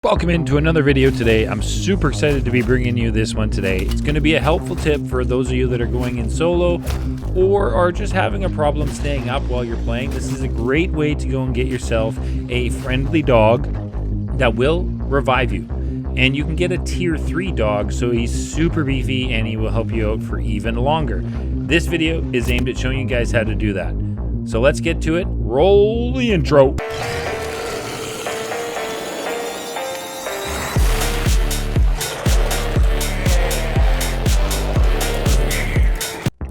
Welcome into another video today. I'm super excited to be bringing you this one today. It's going to be a helpful tip for those of you that are going in solo or are just having a problem staying up while you're playing. This is a great way to go and get yourself a friendly dog that will revive you. And you can get a tier 3 dog, so he's super beefy and he will help you out for even longer. This video is aimed at showing you guys how to do that. So let's get to it. Roll the intro.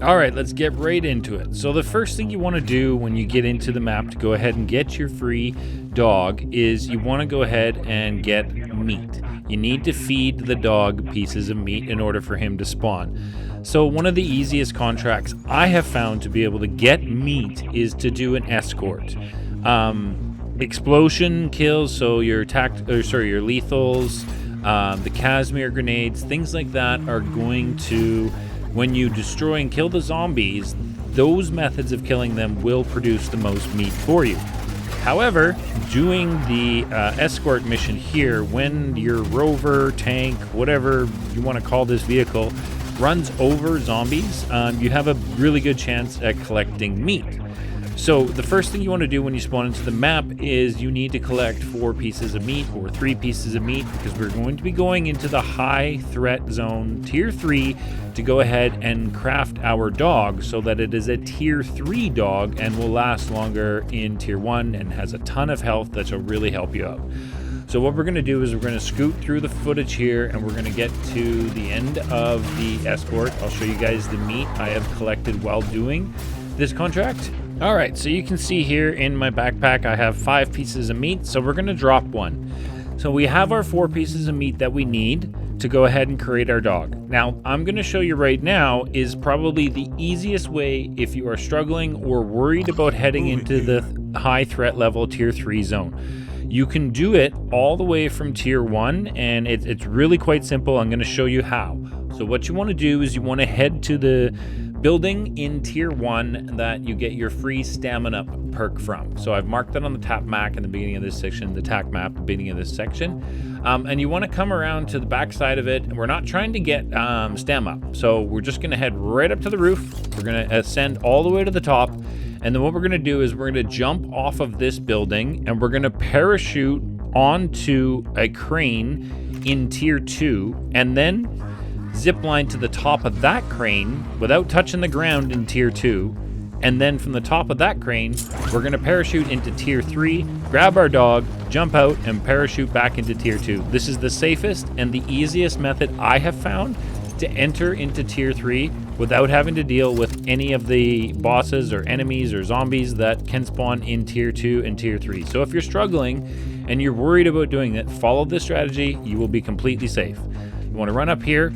All right, let's get right into it. So the first thing you want to do when you get into the map to go ahead and get your free dog is you want to go ahead and get meat. You need to feed the dog pieces of meat in order for him to spawn. So one of the easiest contracts I have found to be able to get meat is to do an escort. Explosion kills, so your lethals, the Casimir grenades, things like that are going to, when you destroy and kill the zombies, those methods of killing them will produce the most meat for you. However, doing the escort mission here, when your rover, tank, whatever you want to call this vehicle, runs over zombies, you have a really good chance at collecting meat. So the first thing you want to do when you spawn into the map is you need to collect 4 pieces of meat or 3 pieces of meat, because we're going to be going into the high threat zone tier 3 to go ahead and craft our dog so that it is a tier 3 dog and will last longer in tier 1 and has a ton of health that will really help you out. So what we're going to do is we're going to scoot through the footage here and we're going to get to the end of the escort. I'll show you guys the meat I have collected while doing this contract. All right, so you can see here in my backpack I have 5 pieces of meat, so we're going to drop one. So we have our 4 pieces of meat that we need to go ahead and create our dog. Now, I'm going to show you right now is probably the easiest way if you are struggling or worried about heading into the high threat level tier 3 zone. You can do it all the way from tier 1, and it's really quite simple. I'm going to show you how. So what you want to do is you want to head to the building in tier 1 that you get your free stamina perk from. So I've marked that on the tap map in the beginning of this section, the tac map at the beginning of this section. And you want to come around to the back side of it. And we're not trying to get stamina. So we're just going to head right up to the roof. We're going to ascend all the way to the top. And then what we're going to do is we're going to jump off of this building and we're going to parachute onto a crane in tier 2 and then zip line to the top of that crane without touching the ground in tier 2, and then from the top of that crane we're going to parachute into tier 3, grab our dog, jump out, and parachute back into tier 2. This is the safest and the easiest method I have found to enter into tier 3 without having to deal with any of the bosses or enemies or zombies that can spawn in tier 2 and tier 3. So if you're struggling and you're worried about doing it, follow this strategy. You will be completely safe. You want to run up here.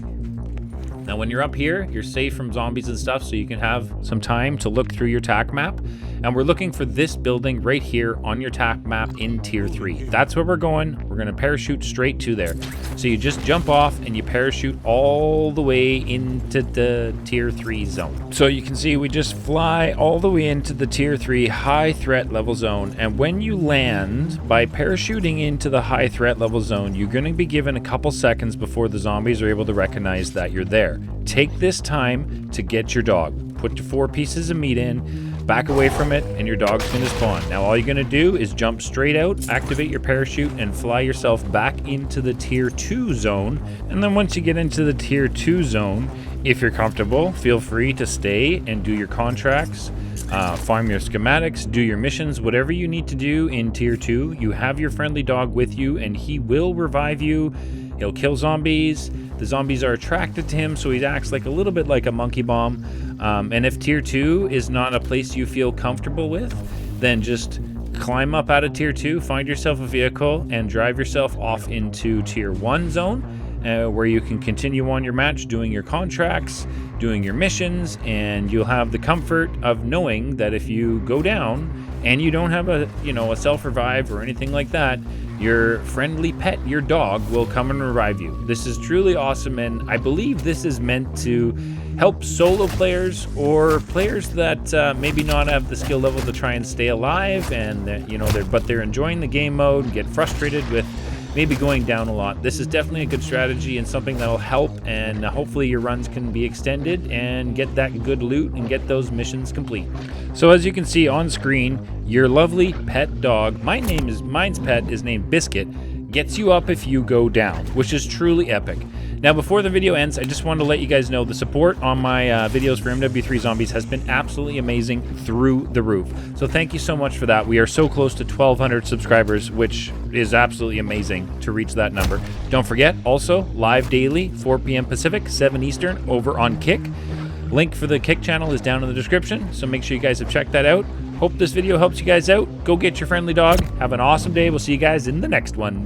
Now when you're up here, you're safe from zombies and stuff, so you can have some time to look through your tac map. And we're looking for this building right here on your tac map in tier 3. That's where we're going. We're going to parachute straight to there. So you just jump off and you parachute all the way into the tier 3 zone. So you can see we just fly all the way into the tier 3 high threat level zone. And when you land, by parachuting into the high threat level zone, you're going to be given a couple seconds before the zombies are able to recognize that you're there. Take this time to get your dog. Put your 4 pieces of meat in, back away from it, and your dog's going to spawn. Now all you're going to do is jump straight out, activate your parachute, and fly yourself back into the tier 2 zone. And then once you get into the tier 2 zone, if you're comfortable, feel free to stay and do your contracts, farm your schematics, do your missions, whatever you need to do in tier 2. You have your friendly dog with you and he will revive you. He'll kill zombies. The zombies are attracted to him, so he acts like a little bit like a monkey bomb. And if tier 2 is not a place you feel comfortable with, then just climb up out of tier 2, find yourself a vehicle, and drive yourself off into tier 1 zone, where you can continue on your match, doing your contracts, doing your missions, and you'll have the comfort of knowing that if you go down and you don't have a self-revive or anything like that, your friendly pet, your dog, will come and revive you. This is truly awesome, and I believe this is meant to help solo players or players that maybe not have the skill level to try and stay alive, and but they're enjoying the game mode and get frustrated with maybe going down a lot. This is definitely a good strategy and something that'll help, and hopefully your runs can be extended and get that good loot and get those missions complete. So as you can see on screen, your lovely pet dog, mine's pet is named Biscuit, gets you up if you go down, which is truly epic. Now, before the video ends, I just wanted to let you guys know the support on my videos for MW3 Zombies has been absolutely amazing, through the roof. So thank you so much for that. We are so close to 1,200 subscribers, which is absolutely amazing to reach that number. Don't forget, also, live daily, 4 p.m. Pacific, 7 Eastern, over on Kick. Link for the Kick channel is down in the description, so make sure you guys have checked that out. Hope this video helps you guys out. Go get your friendly dog. Have an awesome day. We'll see you guys in the next one.